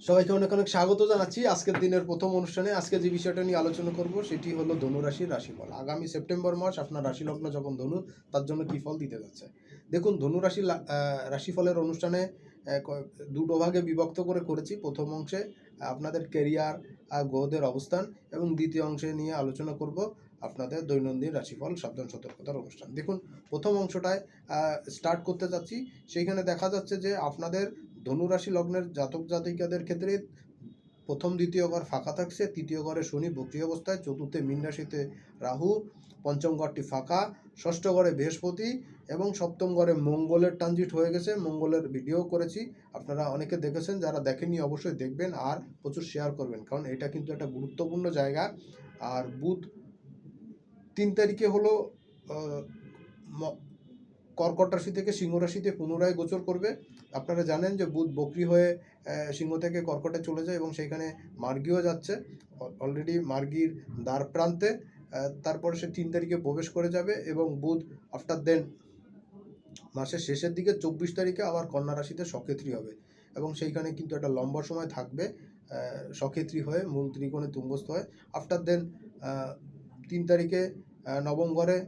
সবাইকে অনেক অনেক স্বাগত জানাচ্ছি আজকের দিনের প্রথম অনুষ্ঠানে। আজকে যে বিষয়টা নিয়ে আলোচনা করব সেটি হলো ধনুরাশির রাশিফল। আগামী সেপ্টেম্বর মাস আপনার রাশিলগ্ন যখন ধনু, তার জন্য কী ফল দিতে যাচ্ছে। দেখুন, ধনুরাশি রাশিফলের অনুষ্ঠানে দুটো ভাগে বিভক্ত করেছি। প্রথম অংশে আপনাদের কেরিয়ার, গ্রহদের অবস্থান, এবং দ্বিতীয় অংশে নিয়ে আলোচনা করব আপনাদের দৈনন্দিন রাশিফল সাবধান সতর্কতার অনুষ্ঠান। দেখুন, প্রথম অংশটায় স্টার্ট করতে চাচ্ছি। সেইখানে দেখা যাচ্ছে যে আপনাদের ধনুরাশি লগ্নের জাতক জাতিকাদের ক্ষেত্রে প্রথম দ্বিতীয় ঘর ফাঁকা থাকছে, তৃতীয় ঘরে শনি বক্রী অবস্থায়, চতুর্থে মীন রাশিতে রাহু, পঞ্চম ঘরটি ফাঁকা, ষষ্ঠ ঘরে বৃহস্পতি এবং সপ্তম ঘরে মঙ্গলের ট্রানজিট হয়ে গেছে। মঙ্গলের ভিডিও করেছি, আপনারা অনেকে দেখেছেন, যারা দেখেননি অবশ্যই দেখবেন আর প্রচুর শেয়ার করবেন, কারণ এটা কিন্তু একটা গুরুত্বপূর্ণ জায়গা। আর বুধ 3 তারিখে হলো কর্কট রাশি থেকে সিংহ রাশিতে পুনরায় গোচর করবে। আপনারা জানেন যে বুধ বক্রী হয়ে সিংহ থেকে কর্কটে চলে যায় এবং সেইখানে মার্গীও যাচ্ছে, অলরেডি মার্গীর দ্বার প্রান্তে। তারপরে সে 3 তারিখে প্রবেশ করে যাবে এবং বুধ আফটার দেন মাসের শেষের দিকে 24 তারিখে আবার কন্যা রাশিতে সক্ষেত্রী হবে এবং সেইখানে কিন্তু একটা লম্বা সময় থাকবে সক্ষেত্রী হয়ে, মূল ত্রিকোণে তুঙ্গস্থ হয়। আফটার দেন 3 তারিখে নবম ঘরে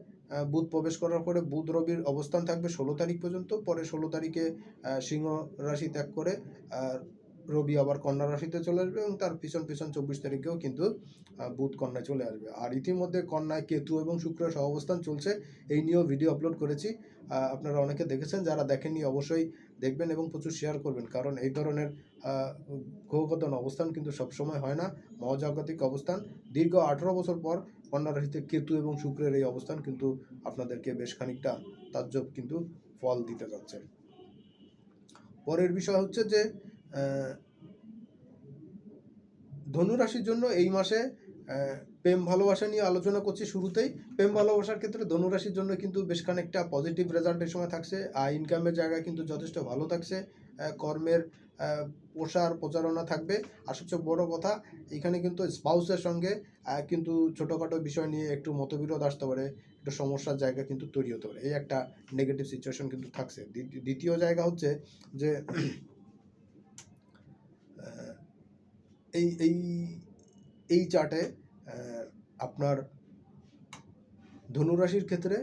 বুধ প্রবেশ করার পরে বুধ রবির অবস্থান থাকবে 16 তারিখ পর্যন্ত। পরে 16 তারিখে সিংহ রাশি ত্যাগ করে রবি আবার কন্যা রাশিতে চলে আসবে এবং তার পিছন 24 তারিখেও কিন্তু বুধ কন্যায় চলে আসবে। আর ইতিমধ্যে কন্যায় কেতু এবং শুক্রের সহাবস্থান চলছে, এই নিয়েও ভিডিও আপলোড করেছি, আপনারা অনেকে দেখেছেন। যারা দেখেননি অবশ্যই দেখবেন এবং প্রচুর শেয়ার করবেন, কারণ এই ধরনের গ্রহগত অবস্থান কিন্তু সবসময় হয় না। মহাজাগতিক অবস্থান দীর্ঘ 18 বছর পর কন্যা রাশিতে কেতু এবং শুক্রের এই অবস্থান কিন্তু আপনাদেরকে বেশ খানিকটা তাজ্জব কিন্তু ফল দিতে যাচ্ছে। পরের বিষয় হচ্ছে যে ধনুরাশির জন্য এই মাসে প্রেম ভালোবাসা নিয়ে আলোচনা করছি। শুরুতেই প্রেম ভালোবাসার ক্ষেত্রে ধনুরাশির জন্য কিন্তু বেশ খানিকটা পজিটিভ রেজাল্ট এই সময় থাকছে। ইনকামের জায়গা কিন্তু যথেষ্ট ভালো থাকছে, কর্মের প্রচারণা থাকবে। আর সবচেয়ে বড় কথা, এখানে কিন্তু স্পাউসের সঙ্গে কিন্তু ছোটোখাটো বিষয় নিয়ে একটু মতবিরোধ আসতে পারে, একটু সমস্যার জায়গা কিন্তু তৈরি হতে পারে, এই একটা নেগেটিভ সিচুয়েশন কিন্তু থাকছে। দ্বিতীয় জায়গা হচ্ছে যে এই এই এই চার্টে আপনার ধনুরাশির ক্ষেত্রে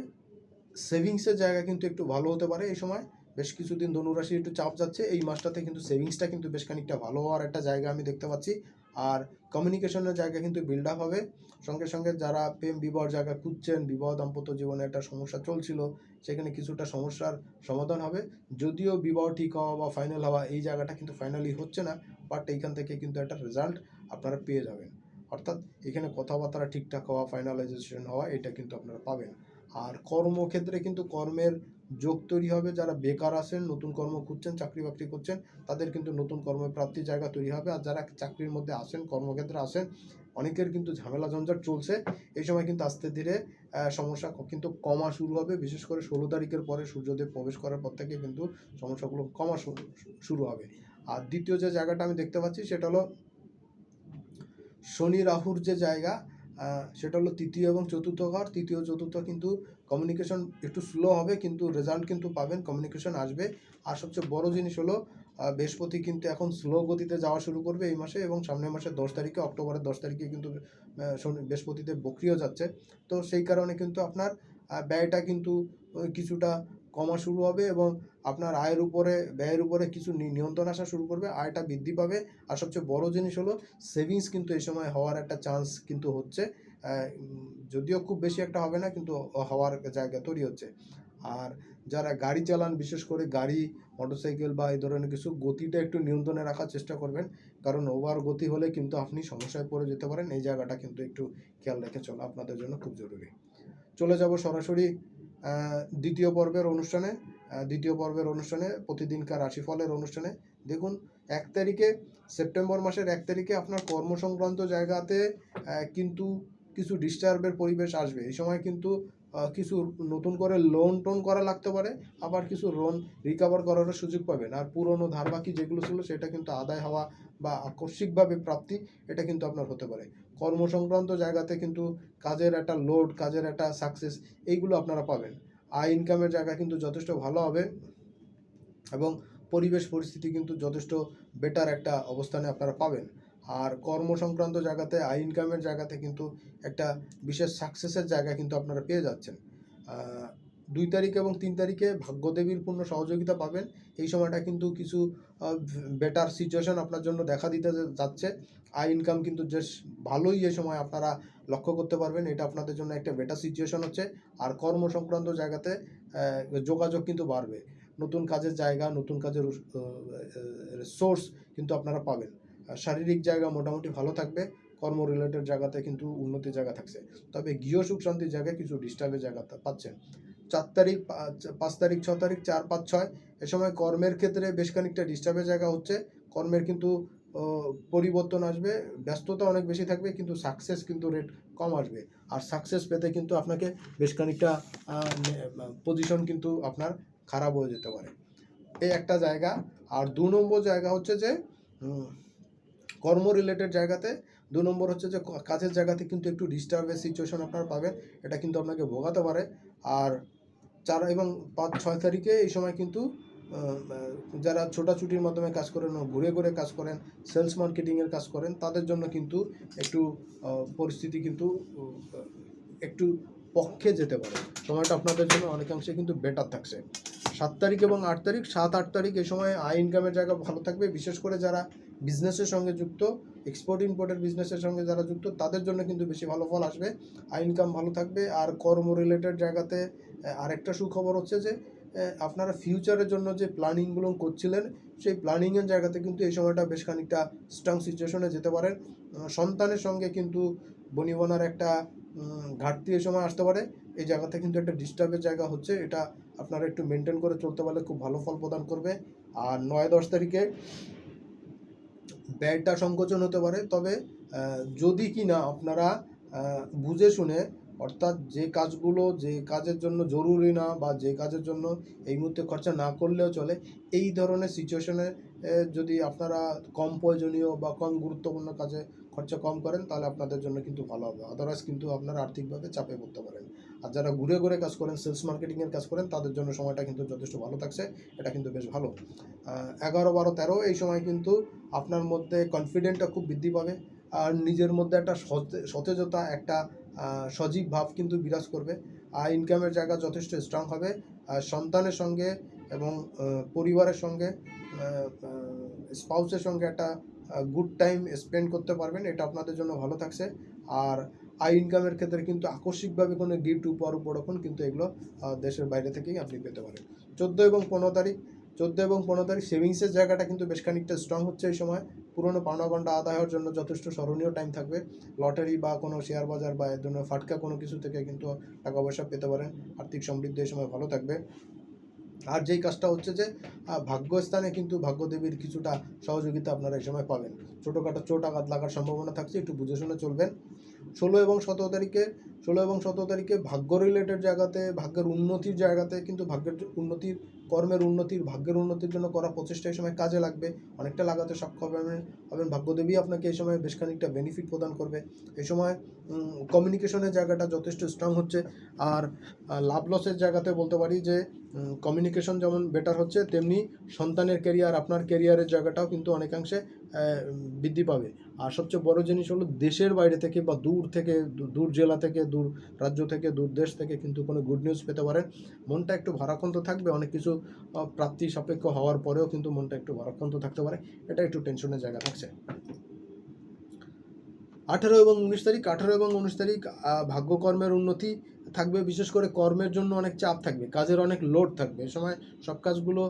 সেভিংসের জায়গা কিন্তু একটু ভালো হতে পারে। এই সময় বেশ কিছুদিন ধনুরাশি একটু চাপ যাচ্ছে, এই মাসটাতে কিন্তু সেভিংসটা কিন্তু বেশ খানিকটা ভালো হওয়ার একটা জায়গা আমি দেখতে পাচ্ছি। আর কমিউনিকেশনের জায়গা কিন্তু বিল্ড আপ হবে। সঙ্গে সঙ্গে যারা প্রেম বিবাহ জায়গা খুঁজছেন, বিবাহ দাম্পত্য জীবনে একটা সমস্যা চলছিল, সেখানে কিছুটা সমস্যার সমাধান হবে। যদিও বিবাহ ঠিক হওয়া বা ফাইনাল হওয়া এই জায়গাটা কিন্তু ফাইনালি হচ্ছে না, বাট এইখান থেকে কিন্তু একটা রেজাল্ট আপনারা পেয়ে যাবেন। অর্থাৎ এখানে কথাবার্তা ঠিকঠাক হওয়া, ফাইনালাইজেশন হওয়া, এটা কিন্তু আপনারা পাবেন। আর কর্মক্ষেত্রে কিন্তু কর্মের যোগ তৈরি হবে। যারা বেকার আছেন, নতুন কর্ম খুঁজছেন, চাকরি বাকরি করছেন, তাদের কিন্তু নতুন কর্মপ্রাপ্তির জায়গা তৈরি হবে। আর যারা চাকরির মধ্যে আসেন, কর্মক্ষেত্রে আসেন, অনেকের কিন্তু ঝামেলা ঝঞ্ঝাট চলছে, এই সময় কিন্তু আস্তে ধীরে সমস্যা কিন্তু কমা শুরু হবে। বিশেষ করে 16 তারিখের পরে সূর্যদেব প্রবেশ করার পর থেকে কিন্তু সমস্যাগুলো কমা শুরু হবে। আর দ্বিতীয় যে জায়গাটা আমি দেখতে পাচ্ছি সেটা হলো শনি রাহুর যে জায়গা, সেটা হলো তৃতীয় এবং চতুর্থ ঘর। তৃতীয় চতুর্থ কিন্তু কমিউনিকেশন একটু স্লো হবে, কিন্তু রেজাল্ট কিন্তু পাবেন, কমিউনিকেশন আসবে। আর সবচেয়ে বড় জিনিস হলো বৃহস্পতি কিন্তু এখন স্লো গতিতে যাওয়া শুরু করবে এই মাসে, এবং সামনের মাসের 10 তারিখে, অক্টোবরের 10 তারিখে কিন্তু বৃহস্পতিতে বক্রিয় যাচ্ছে। তো সেই কারণে কিন্তু আপনার ব্যয়টা কিন্তু কিছুটা কমা শুরু হবে এবং আপনার ব্যয়ের উপরে কিছু নিয়ন্ত্রণ আসা শুরু করবে, আয়টা বৃদ্ধি পাবে। আর সবচেয়ে বড় জিনিস হলো সেভিংস কিন্তু এই সময় হওয়ার একটা চান্স কিন্তু হচ্ছে, যদিও খুব বেশি একটা হবে না, কিন্তু হওয়ার জায়গা তৈরি হচ্ছে। আর যারা গাড়ি চালান, বিশেষ করে গাড়ি, মোটরসাইকেল বা এই ধরনের কিছু, গতিটা একটু নিয়ন্ত্রণে রাখার চেষ্টা করবেন, কারণ ওভার গতি হলে কিন্তু আপনি সমস্যায় পড়ে যেতে পারেন। এই জায়গাটা কিন্তু একটু খেয়াল রেখে চলা আপনাদের জন্য খুব জরুরি। চলে যাব সরাসরি দ্বিতীয় পর্বের অনুষ্ঠানে, প্রতিদিনকার রাশিফলের অনুষ্ঠানে। দেখুন, 1 তারিখে, সেপ্টেম্বর মাসের 1 তারিখে আপনার কর্মসংক্রান্ত জায়গাতে কিন্তু কিছু ডিস্টার্বের পরিবেশ আসবে। এই সময় কিন্তু কিছু নতুন করে লোন করা লাগতে পারে, আবার কিছু লোন রিকভার করারও সুযোগ পাবেন। আর পুরনো ধার বাকি যেগুলো ছিল সেটা কিন্তু আদায় হওয়া বা আকস্মিকভাবে প্রাপ্তি, এটা কিন্তু আপনার হতে পারে। কর্মসংক্রান্ত জায়গাতে কিন্তু কাজের একটা লোড, কাজের একটা সাকসেস, এইগুলো আপনারা পাবেন। ইনকামের জায়গা কিন্তু যথেষ্ট ভালো হবে এবং পরিবেশ পরিস্থিতি কিন্তু যথেষ্ট বেটার একটা অবস্থানে আপনারা পাবেন। আর কর্ম সংক্রান্ত জায়গাতে আয় ইনকামের জায়গাতে কিন্তু একটা বিশেষ সাকসেসের জায়গা কিন্তু আপনারা পেয়ে যাচ্ছেন। 2 তারিখ এবং 3 তারিখে ভাগ্যদেবীর পূর্ণ সহযোগিতা পাবেন। এই সময়টা কিন্তু কিছু বেটার সিচুয়েশন আপনার জন্য দেখা দিতে যাচ্ছে। আয় ইনকাম কিন্তু বেশ ভালোই এই সময় আপনারা লক্ষ্য করতে পারবেন, এটা আপনাদের জন্য একটা বেটার সিচুয়েশন হচ্ছে। আর কর্ম সংক্রান্ত জায়গাতে যোগাযোগ কিন্তু বাড়বে, নতুন কাজের জায়গা, নতুন কাজের সোর্স কিন্তু আপনারা পাবেন। শারীরিক জায়গা মোটামুটি ভালো থাকবে, কর্ম রিলেটেড জায়গাতে কিন্তু উন্নতির জায়গা থাকছে। তবে গৃহ সুখ শান্তির জায়গায় কিছু ডিস্টার্বের জায়গা পাচ্ছেন। 4 তারিখ, 5 তারিখ, 6 তারিখ, 4, 5, 6 এ সময় কর্মের ক্ষেত্রে বেশ খানিকটা ডিস্টার্বের জায়গা হচ্ছে। কর্মের কিন্তু পরিবর্তন আসবে, ব্যস্ততা অনেক বেশি থাকবে, কিন্তু সাকসেস কিন্তু রেট কম আসবে। আর সাকসেস পেতে কিন্তু আপনাকে বেশ খানিকটা পজিশন কিন্তু আপনার খারাপ হয়ে যেতে পারে, এই একটা জায়গা। আর 2 নম্বর জায়গা হচ্ছে যে কর্ম রিলেটেড জায়গাতে 2 নম্বর হচ্ছে যে কাজের জায়গাতে কিন্তু একটু ডিস্টার্বের সিচুয়েশন আপনারা পাবেন, এটা কিন্তু আপনাকে ভোগাতে পারে। আর 4 এবং 5, 6 তারিখে এই সময় কিন্তু যারা ছোটাছুটির মাধ্যমে কাজ করেন, ঘুরে ঘুরে কাজ করেন, সেলস মার্কেটিংয়ের কাজ করেন, তাদের জন্য কিন্তু একটু পরিস্থিতি কিন্তু একটু পক্ষে যেতে পারে, সময়টা আপনাদের জন্য অনেকাংশে কিন্তু বেটার থাকছে। 7 তারিখ এবং 8 তারিখ, 7, 8 তারিখ এই সময় আয় ইনকামের জায়গা ভালো থাকবে, বিশেষ করে যারা বিজনেসের সঙ্গে যুক্ত, এক্সপোর্ট ইম্পোর্টের বিজনেসের সঙ্গে যারা যুক্ত, তাদের জন্য কিন্তু বেশি ভালো ফল আসবে, আয় ইনকাম ভালো থাকবে। আর কর্ম রিলেটেড জায়গাতে আরেকটা সুখবর হচ্ছে যে আপনারা ফিউচারের জন্য যে প্ল্যানিংগুলো করছিলেন, সেই প্ল্যানিংয়ের জায়গাতে কিন্তু এই সময়টা বেশ খানিকটা স্ট্রং সিচুয়েশনে যেতে পারেন। সন্তানের সঙ্গে কিন্তু বনিবনার একটা ঘাটতি এই সময় আসতে পারে, এই জায়গাতে কিন্তু একটা ডিস্টার্বের জায়গা হচ্ছে, এটা আপনারা একটু মেনটেন করে চলতে পারলে খুব ভালো ফল প্রদান করবে। আর 9, 10 তারিখে ব্যয়টা সংকোচন হতে পারে, তবে যদি কি না আপনারা বুঝে শুনে, অর্থাৎ যে কাজগুলো যে কাজের জন্য জরুরি না বা যে কাজের জন্য এই মুহূর্তে খরচা না করলেও চলে, এই ধরনের সিচুয়েশনে যদি আপনারা কম প্রয়োজনীয় বা কম গুরুত্বপূর্ণ কাজে খরচা কম করেন, তাহলে আপনাদের জন্য কিন্তু ভালো হবে। আদারওয়াইজ কিন্তু আপনারা আর্থিকভাবে চাপে পড়তে পারেন। আর যারা ঘুরে ঘুরে কাজ করেন, সেলস মার্কেটিংয়ের কাজ করেন, তাদের জন্য সময়টা কিন্তু যথেষ্ট ভালো থাকছে, এটা কিন্তু বেশ ভালো। 11, 12, 13 এই সময় কিন্তু আপনার মধ্যে কনফিডেন্টটা খুব বৃদ্ধি পাবে, আর নিজের মধ্যে একটা সতেজতা, একটা সজীব ভাব কিন্তু বিরাজ করবে। আর ইনকামের জায়গা যথেষ্ট স্ট্রং হবে। আর সন্তানের সঙ্গে এবং পরিবারের সঙ্গে, স্পাউসের সঙ্গে একটা গুড টাইম স্পেন্ড করতে পারবেন, এটা আপনাদের জন্য ভালো থাকছে। আর আয় ইনকামের ক্ষেত্রে কিন্তু আকস্মিকভাবে কোনো গিফট, উপরোপণ কিন্তু এগুলো দেশের বাইরে থেকেই আপনি পেতে পারেন। 14 এবং 15 তারিখ, 14 এবং 15 তারিখ সেভিংসের জায়গাটা কিন্তু বেশ খানিকটা স্ট্রং হচ্ছে এই সময়। পুরনো পাওনাগন্ডা আদায় হওয়ার জন্য যথেষ্ট স্মরণীয় টাইম থাকবে। লটারি বা কোনো শেয়ার বাজার বা এ ধরনের ফাটকা কোনো কিছু থেকে কিন্তু টাকা পয়সা পেতে পারেন। আর্থিক সমৃদ্ধি এই সময় ভালো থাকবে। আর যেই কাজটা হচ্ছে যে ভাগ্যস্থানে কিন্তু ভাগ্যদেবীর কিছুটা সহযোগিতা আপনারা এই সময় পাবেন। ছোটোখাটো চোট আঘাত লাগার সম্ভাবনা থাকছে, একটু বুঝে শুনে চলবেন। 16 এবং 17 তারিখে, 16 এবং 17 তারিখে ভাগ্য রিলেটেড জায়গাতে, ভাগ্যের উন্নতির জায়গাতে কিন্তু ভাগ্যের উন্নতির, কর্মের উন্নতির, ভাগ্যের উন্নতির জন্য করা প্রচেষ্টা এই সময় কাজে লাগবে, অনেকটা লাগাতে সক্ষম হবেন। ভাগ্যদেবী আপনাকে এই সময় বেশ খানিকটা বেনিফিট প্রদান করবে। এই সময় কমিউনিকেশনের জায়গাটা যথেষ্ট স্ট্রং হচ্ছে। আর লাভ লসের জায়গাতে বলতে পারি যে কমিউনিকেশন যেমন বেটার হচ্ছে, তেমনি সন্তানের ক্যারিয়ার, আপনার ক্যারিয়ারের জায়গাটাও কিন্তু অনেকাংশে বৃদ্ধি পাবে। আর সবচেয়ে বড় জিনিস হলো দেশের বাইরে থেকে বা দূর থেকে, দূর জেলা থেকে, দূর রাজ্য থেকে, দূর দেশ থেকে কিন্তু কোনো গুড নিউজ পেতে পারেন। মনটা একটু ভারাক্রান্ত থাকবে, অনেক কিছু প্রাপ্তি সাপেক্ষ হওয়ার পরেও কিন্তু মনটা একটু ভারাক্রান্ত থাকতে পারে, এটা একটু টেনশনের জায়গা থাকছে। 18 এবং 19 তারিখ, 18 এবং 19 তারিখ ভাগ্যকর্মের উন্নতি থাকবে, বিশেষ করে কর্মের জন্য অনেক চাপ থাকবে, কাজের অনেক লোড থাকবে। এ সময় সব কাজগুলো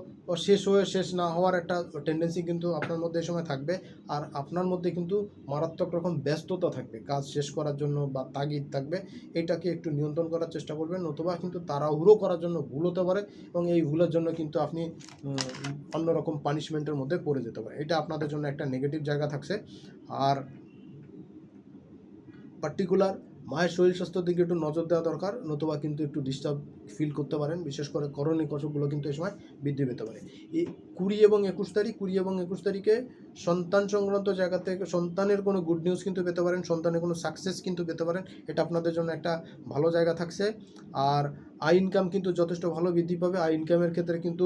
শেষ না হওয়ার একটা টেন্ডেন্সি কিন্তু আপনার মধ্যে এই সময় থাকবে। আর আপনার মধ্যে কিন্তু মারাত্মক রকম ব্যস্ততা থাকবে, কাজ শেষ করার জন্য বা তাগিদ থাকবে, এটাকে একটু নিয়ন্ত্রণ করার চেষ্টা করবেন, নতুবা কিন্তু তাড়াহুড়ো করার জন্য ভুল হতে পারে, এবং এই ভুলের জন্য কিন্তু আপনি অন্যরকম পানিশমেন্টের মধ্যে পড়ে যেতে পারে, এটা আপনাদের জন্য একটা নেগেটিভ জায়গা থাকছে। আর পার্টিকুলার মায়ের শরীর স্বাস্থ্যের দিকে একটু নজর দেওয়া দরকার, নতুবা কিন্তু একটু ডিস্টার্ব ফিল করতে পারেন, বিশেষ করে করণিক অসুখগুলো কিন্তু এই সময় বৃদ্ধি পেতে পারে। এই 20 এবং 21 তারিখ, 20 এবং 21 তারিখে সন্তান সংক্রান্ত জায়গা থেকে সন্তানের কোনো গুড নিউজ কিন্তু পেতে পারেন, সন্তানের কোনো সাকসেস কিন্তু পেতে পারেন, এটা আপনাদের জন্য একটা ভালো জায়গা থাকছে। আর আয় ইনকাম কিন্তু যথেষ্ট ভালো বৃদ্ধি পাবে। আয় ইনকামের ক্ষেত্রে কিন্তু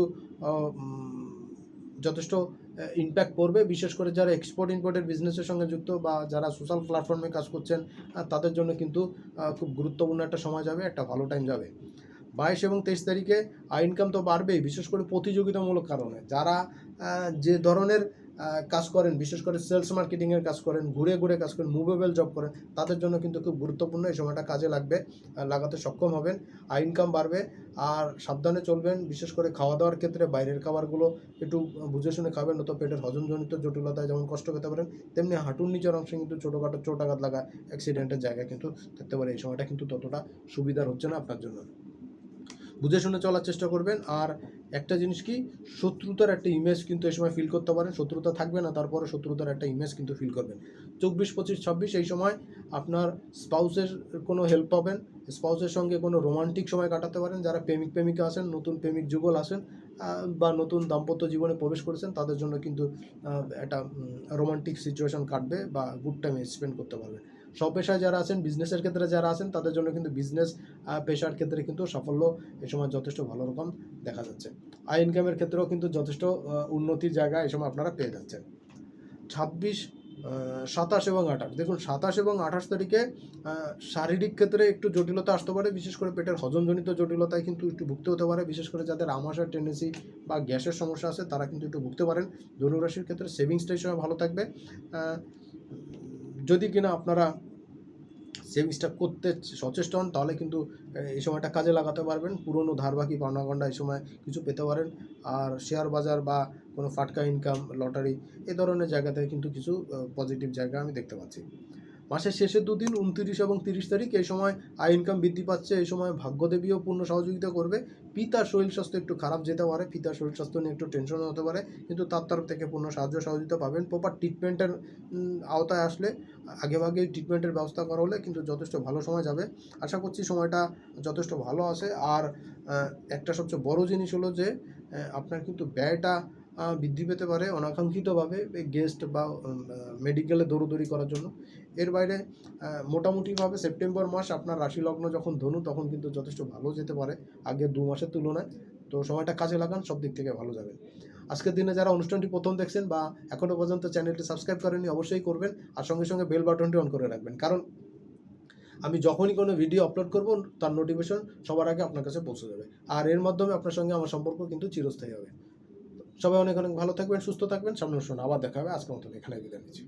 যথেষ্ট ইম্প্যাক্ট পড়বে। বিশেষ করে যারা এক্সপোর্ট ইম্পোর্টের বিজনেসের সঙ্গে যুক্ত বা যারা সোশ্যাল প্ল্যাটফর্মে কাজ করছেন, তাদের জন্য কিন্তু খুব গুরুত্বপূর্ণ একটা সময় যাবে, একটা ভালো টাইম যাবে। 22 এবং 23 তারিখে ইনকাম তো বাড়বেই, বিশেষ করে প্রতিযোগিতামূলক কারণে। যারা যে ধরনের কাজ করেন, বিশেষ করে সেলস মার্কেটিংয়ের কাজ করেন, ঘুরে ঘুরে কাজ করেন, মুভেবল জব করেন, তাদের জন্য কিন্তু খুব গুরুত্বপূর্ণ এই সময়টা কাজে লাগবে, লাগাতে সক্ষম হবেন। ইনকাম বাড়বে। আর সাবধানে চলবেন, বিশেষ করে খাওয়া দাওয়ার ক্ষেত্রে বাইরের খাবারগুলো একটু বুঝে শুনে খাবেন, নয়তো পেটের হজমজনিত জটিলতায় যেমন কষ্ট পেতে পারেন, তেমনি হাঁটুর নিচের অংশে কিন্তু ছোটোখাটো চোটাঘাত লাগা, অ্যাক্সিডেন্টের জায়গা কিন্তু থাকতে পারে। এই সময়টা কিন্তু ততটা সুবিধার হচ্ছে না আপনার জন্য। বুঝে শুনে চলার চেষ্টা করবেন। আর একটা জিনিস কি, শত্রুতার একটা ইমেজ কিন্তু এই সময় ফিল করতে পারেন। শত্রুতা থাকবে না, তারপরে শত্রুতার একটা ইমেজ কিন্তু ফিল করবেন। 24, 25, 26 এই সময় আপনার স্পাউসের কোনো হেল্প পাবেন। স্পাউসের সঙ্গে কোনো রোমান্টিক সময় কাটাতে পারেন। যারা প্রেমিক প্রেমিকা আছেন, নতুন প্রেমিক যুগল আছেন, বা নতুন দাম্পত্য জীবনে প্রবেশ করেছেন, তাদের জন্য কিন্তু একটা রোমান্টিক সিচুয়েশন কাটবে বা গুড টাইম স্পেন্ড করতে পারবেন। স্বপেশায় যারা আছেন, বিজনেসের ক্ষেত্রে যারা আছেন, তাদের জন্য কিন্তু বিজনেস পেশার ক্ষেত্রে কিন্তু সাফল্য এই সময় যথেষ্ট ভালো রকম দেখা যাচ্ছে। ইনকামের ক্ষেত্রেও কিন্তু যথেষ্ট উন্নতির জায়গা এই সময় আপনারা পেয়ে যাচ্ছেন। 26, 27 এবং 28, দেখুন 27 এবং 28 তারিখে শারীরিক ক্ষেত্রে একটু জটিলতা আসতে পারে। বিশেষ করে পেটের হজমজনিত জটিলতায় কিন্তু একটু ভুগতে হতে পারে। বিশেষ করে যাদের আমাশার টেন্ডেন্সি বা গ্যাসের সমস্যা আছে, তারা কিন্তু একটু ভুগতে পারেন। ধনুরাশির ক্ষেত্রে সেভিংসটা এই সময় ভালো থাকবে। যদি কিনা আপনারা সেভিংসটা করতে সচেষ্ট হন, তাহলে কিন্তু এই সময়টা কাজে লাগাতে পারবেন। পুরনো ধারবাকি পাওনাগন্ডা এই সময় কিছু পেতে পারেন। আর শেয়ার বাজার বা কোনো ফাটকা ইনকাম, লটারি, এ ধরনের জায়গা থেকে কিন্তু কিছু পজিটিভ জায়গা আমি দেখতে পাচ্ছি। মাসের শেষের দুদিন 29 এবং 30 তারিখ এই সময় ইনকাম বৃদ্ধি পাচ্ছে। এই সময় ভাগ্যদেবীও পূর্ণ সহযোগিতা করবে। পিতার শরীর স্বাস্থ্য একটু খারাপ যেতে পারে, পিতার শরীর স্বাস্থ্য নিয়ে একটু টেনশন হতে পারে, কিন্তু তার তরফ থেকে পূর্ণ সাহায্য সহযোগিতা পাবেন। প্রপার ট্রিটমেন্টের আওতায় আসলে, আগেভাগে ট্রিটমেন্টের ব্যবস্থা করা হলে কিন্তু যথেষ্ট ভালো সময় যাবে। আশা করছি সময়টা যথেষ্ট ভালো আছে। আর একটা সবচেয়ে বড় জিনিস হলো যে আপনার কিন্তু ব্যয়টা বৃদ্ধি পেতে পারে অনাকাঙ্ক্ষিতভাবে, গেস্ট বা মেডিকেলে দৌড়দৌড়ি করার জন্য। এর বাইরে মোটামুটিভাবে সেপ্টেম্বর মাস আপনার রাশি লগ্ন যখন ধনু, তখন কিন্তু যথেষ্ট ভালো যেতে পারে আগের 2 মাসের তুলনায়। তো সময়টা কাজে লাগান, সব দিক থেকে ভালো যাবে। আজকের দিনে যারা অনুষ্ঠানটি প্রথম দেখছেন বা এখনও পর্যন্ত চ্যানেলটি সাবস্ক্রাইব করেননি, অবশ্যই করবেন। আর সঙ্গে সঙ্গে বেল বাটনটি অন করে রাখবেন, কারণ আমি যখনই কোনো ভিডিও আপলোড করব, তার নোটিফিকেশন সবার আগে আপনার কাছে পৌঁছে যাবে। আর এর মাধ্যমে আপনার সঙ্গে আমার সম্পর্ক কিন্তু চিরস্থায়ী হবে। সবাই অনেক অনেক ভালো থাকবেন, সুস্থ থাকবেন। সামনের অনুষ্ঠানে আবার দেখা হবে। আজকের মতো এখানে বিদায় নিচ্ছি।